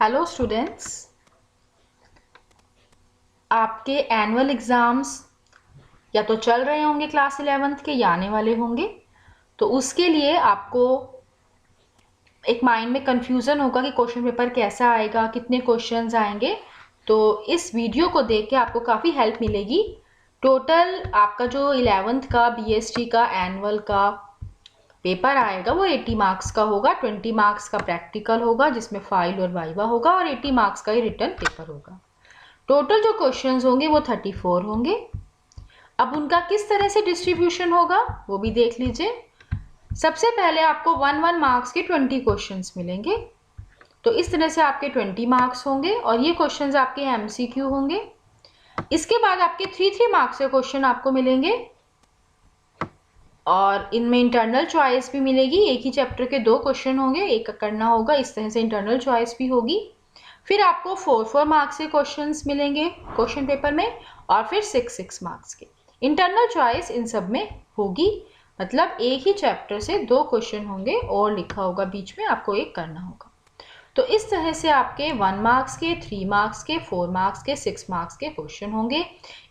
Hello students, आपके annual exams या तो चल रहे होंगे क्लास 11th के या आने वाले होंगे। तो उसके लिए आपको एक माइंड में कन्फ्यूज़न होगा कि क्वेश्चन पेपर कैसा आएगा, कितने क्वेश्चंस आएंगे। तो इस वीडियो को देख के आपको काफ़ी हेल्प मिलेगी। टोटल आपका जो 11th का बीएसटी का एनुअल का पेपर आएगा वो 80 मार्क्स का होगा। 20 मार्क्स का प्रैक्टिकल होगा जिसमें फाइल और वाइवा होगा और 80 मार्क्स का ही रिटर्न पेपर होगा। टोटल जो क्वेश्चंस होंगे वो 34 होंगे। अब उनका किस तरह से डिस्ट्रीब्यूशन होगा वो भी देख लीजिए। सबसे पहले आपको 1 मार्क्स के 20 क्वेश्चंस मिलेंगे। तो इस तरह से आपके 20 मार्क्स होंगे और ये क्वेश्चंस आपके एमसीक्यू होंगे। इसके बाद आपके 3 मार्क्स के क्वेश्चन आपको मिलेंगे और इनमें इंटरनल चॉइस भी मिलेगी। एक ही चैप्टर के 2 क्वेश्चन होंगे, एक करना होगा, इस तरह से इंटरनल चॉइस भी होगी। फिर आपको 4 मार्क्स के क्वेश्चंस मिलेंगे क्वेश्चन पेपर में और फिर 6 मार्क्स के। इंटरनल चॉइस इन सब में होगी, मतलब एक ही चैप्टर से 2 क्वेश्चन होंगे और लिखा होगा बीच में, आपको एक करना होगा। तो इस तरह से आपके 1 मार्क्स के, 3 मार्क्स के, 4 मार्क्स के, 6 मार्क्स के क्वेश्चन होंगे।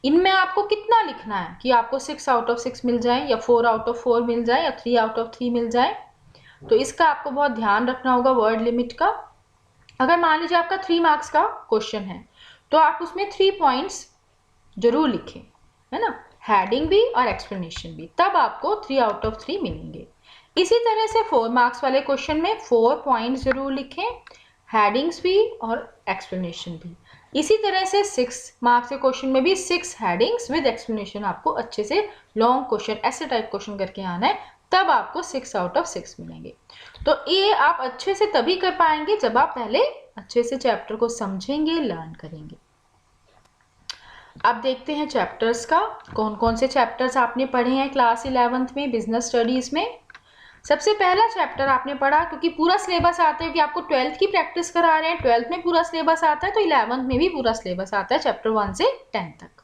इनमें आपको कितना लिखना है कि आपको 6 आउट ऑफ 6 मिल जाए या 4 आउट ऑफ 4 मिल जाए या 3 आउट ऑफ 3 मिल जाए। तो इसका आपको बहुत ध्यान रखना होगा वर्ड लिमिट का। अगर मान लीजिए आपका 3 मार्क्स का क्वेश्चन है तो आप उसमें 3 पॉइंट्स जरूर लिखें, है ना, हेडिंग भी और एक्सप्लेनेशन भी, तब आपको 3 आउट ऑफ 3 मिलेंगे। इसी तरह से 4 मार्क्स वाले क्वेश्चन में 4 पॉइंट्स जरूर लिखें, हेडिंग्स भी और एक्सप्लेनेशन भी। इसी तरह से 6 मार्क्स के क्वेश्चन में भी 6 हेडिंग्स विद एक्सप्लेनेशन, आपको अच्छे से लॉन्ग क्वेश्चन ऐसे टाइप क्वेश्चन करके आना है, तब आपको 6 आउट ऑफ 6 मिलेंगे। तो ये आप अच्छे से तभी कर पाएंगे जब आप पहले अच्छे से चैप्टर को समझेंगे, लर्न करेंगे। अब देखते हैं चैप्टर्स का, कौन कौन से चैप्टर्स आपने पढ़े हैं क्लास 11th में बिजनेस स्टडीज में। सबसे पहला चैप्टर आपने पढ़ा, क्योंकि पूरा सिलेबस आता है कि आपको 12th की प्रैक्टिस करा रहे हैं, 12th में पूरा सिलेबस आता है तो 11th में भी पूरा सिलेबस आता है चैप्टर 1 से 10 तक।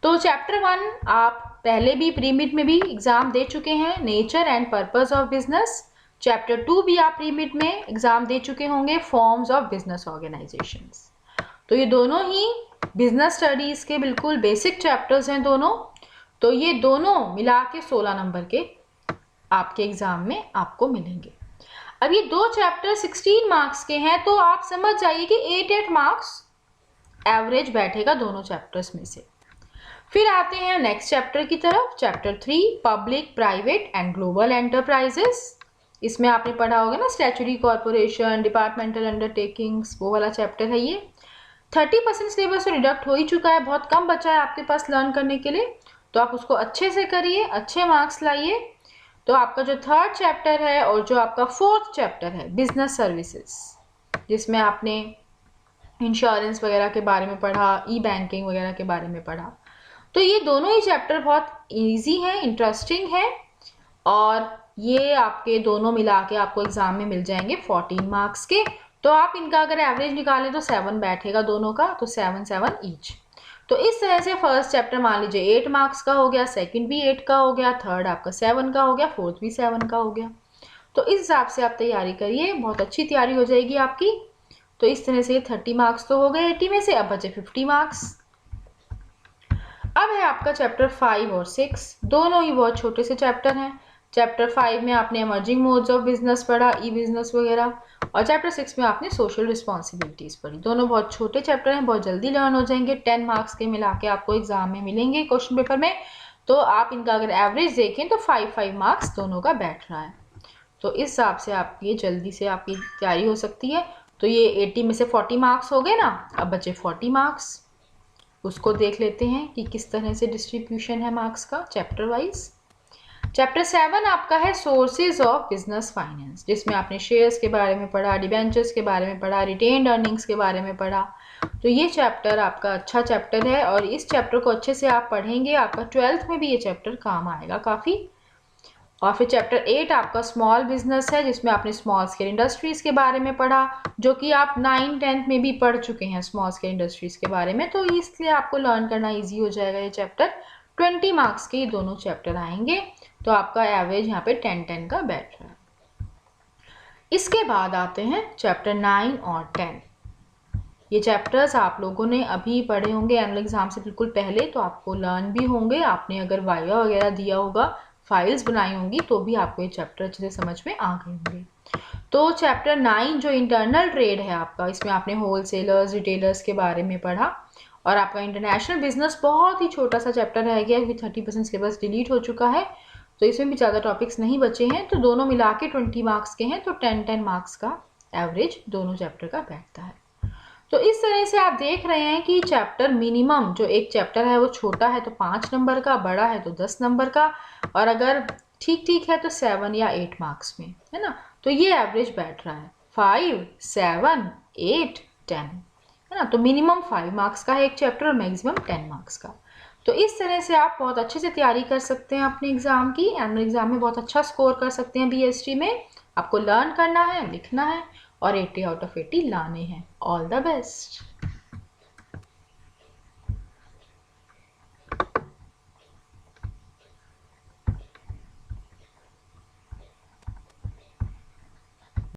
तो चैप्टर 1 आप पहले भी प्री मिड में भी एग्जाम दे चुके हैं, nature and purpose of business. Chapter 2 भी आप प्री मिड में एग्जाम दे चुके होंगे, फॉर्म्स ऑफ बिजनेस ऑर्गेनाइजेशंस। तो ये दोनों ही बिजनेस स्टडीज के बिल्कुल बेसिक चैप्टर्स हैं दोनों। तो ये दोनों मिला के 16 नंबर के आपके एग्जाम में आपको मिलेंगे। अब ये 2 चैप्टर 16 मार्क्स के हैं, तो आप समझ जाइए कि 8 मार्क्स एवरेज बैठेगा दोनों चैप्टर्स में से। फिर आते हैं नेक्स्ट चैप्टर की तरफ, chapter 3 public, private and global enterprises. इसमें आपने पढ़ा होगा ना स्टैट्यूटरी कॉर्पोरेशन, डिपार्टमेंटल अंडरटेकिंग्स, वो वाला चैप्टर है ये। 30% सिलेबस तो डिडक्ट हो ही चुका है, बहुत कम बचा है आपके पास लर्न करने के लिए। तो आप उसको अच्छे से करिए, अच्छे मार्क्स लाइए। तो आपका जो 3rd चैप्टर है और जो आपका 4th चैप्टर है बिजनेस सर्विसेज, जिसमें आपने इंश्योरेंस वगैरह के बारे में पढ़ा, ई बैंकिंग वगैरह के बारे में पढ़ा, तो ये दोनों ही चैप्टर बहुत इजी हैं, इंटरेस्टिंग हैं और ये आपके दोनों मिला के आपको एग्जाम में मिल जाएंगे 14 मार्क्स के। तो आप इनका अगर एवरेज निकालें तो 7 बैठेगा दोनों का, तो 7 ईच। तो इस तरह से फर्स्ट चैप्टर मान लीजिए 8 मार्क्स का हो गया, सेकंड भी 8 का हो गया, थर्ड आपका 7 का हो गया, फोर्थ भी 7 का हो गया। तो इस हिसाब से आप तैयारी करिए, बहुत अच्छी तैयारी हो जाएगी आपकी। तो इस तरह से 30 मार्क्स तो हो गए 80 में से, अब बचे 50 मार्क्स। अब है आपका चैप्टर 5 और 6, दोनों ही बहुत छोटे से चैप्टर हैं। चैप्टर 5 में आपने इमर्जिंग मोड्स ऑफ बिजनेस पढ़ा, ई बिजनेस वगैरह, और चैप्टर 6 में आपने सोशल रिस्पॉन्सिबिलिटीज पढ़ी। दोनों बहुत छोटे चैप्टर हैं, बहुत जल्दी लर्न हो जाएंगे। 10 मार्क्स के मिला के आपको एग्जाम में मिलेंगे क्वेश्चन पेपर में। तो आप इनका अगर एवरेज देखें तो 5 मार्क्स दोनों का बैठ रहा है। तो इस हिसाब से आपकी जल्दी से आपकी तैयारी हो सकती है। तो ये 80 में से 40 मार्क्स हो गए ना, अब बचे 40 मार्क्स। उसको देख लेते हैं कि किस तरह से डिस्ट्रीब्यूशन है मार्क्स का चैप्टर वाइज। चैप्टर 7 आपका है सोर्सेज ऑफ बिजनेस फाइनेंस, जिसमें आपने शेयर्स के बारे में पढ़ा, डिबेंचर्स के बारे में पढ़ा, रिटेन्ड अर्निंग्स के बारे में पढ़ा। तो ये चैप्टर आपका अच्छा चैप्टर है और इस चैप्टर को अच्छे से आप पढ़ेंगे, आपका 12th में भी ये चैप्टर काम आएगा काफ़ी। और फिर चैप्टर 8 आपका स्मॉल बिजनेस है, जिसमें आपने स्मॉल स्केल इंडस्ट्रीज़ के बारे में पढ़ा, जो कि आप 9th-10th में भी पढ़ चुके हैं स्मॉल स्केल इंडस्ट्रीज़ के बारे में। तो इसलिए आपको लर्न करना ईजी हो जाएगा ये चैप्टर। 20 मार्क्स के ये दोनों चैप्टर आएंगे। तो आपका एवरेज यहाँ पे 10 का बैठ रहा है। इसके बाद आते हैं चैप्टर 9 और 10। ये चैप्टर्स आप लोगों ने अभी पढ़े होंगे एनुअल एग्जाम से बिल्कुल पहले, तो आपको लर्न भी होंगे। आपने अगर वाइवा वगैरह दिया होगा, फाइल्स बनाई होंगी, तो भी आपको ये चैप्टर अच्छे से समझ में आ गए होंगे। तो चैप्टर 9 जो इंटरनल ट्रेड है आपका, इसमें आपने होलसेलर्स रिटेलर्स के बारे में पढ़ा, और आपका इंटरनेशनल बिजनेस बहुत ही छोटा सा चैप्टर रह गया है, 30% सिलेबस डिलीट हो चुका है, तो इसमें भी ज़्यादा टॉपिक्स नहीं बचे हैं, तो दोनों मिला के 20 मार्क्स के हैं, तो 10 मार्क्स का एवरेज दोनों चैप्टर का बैठता है। तो इस तरह से आप देख रहे हैं कि चैप्टर मिनिमम जो एक चैप्टर है वो छोटा है तो 5 नंबर का, बड़ा है तो 10 नंबर का, और अगर ठीक ठीक है तो 7 या 8 मार्क्स में, है ना। तो ये एवरेज बैठ रहा है 5, 7, 8, 10, है ना। तो मिनिमम 5 मार्क्स का है एक चैप्टर और मैक्सिमम 10 मार्क्स का। तो इस तरह से आप बहुत अच्छे से तैयारी कर सकते हैं अपने एग्ज़ाम की, एनुअल एग्ज़ाम में बहुत अच्छा स्कोर कर सकते हैं BST में। आपको लर्न करना है, लिखना है और 80 आउट ऑफ 80 लाने हैं। All the best.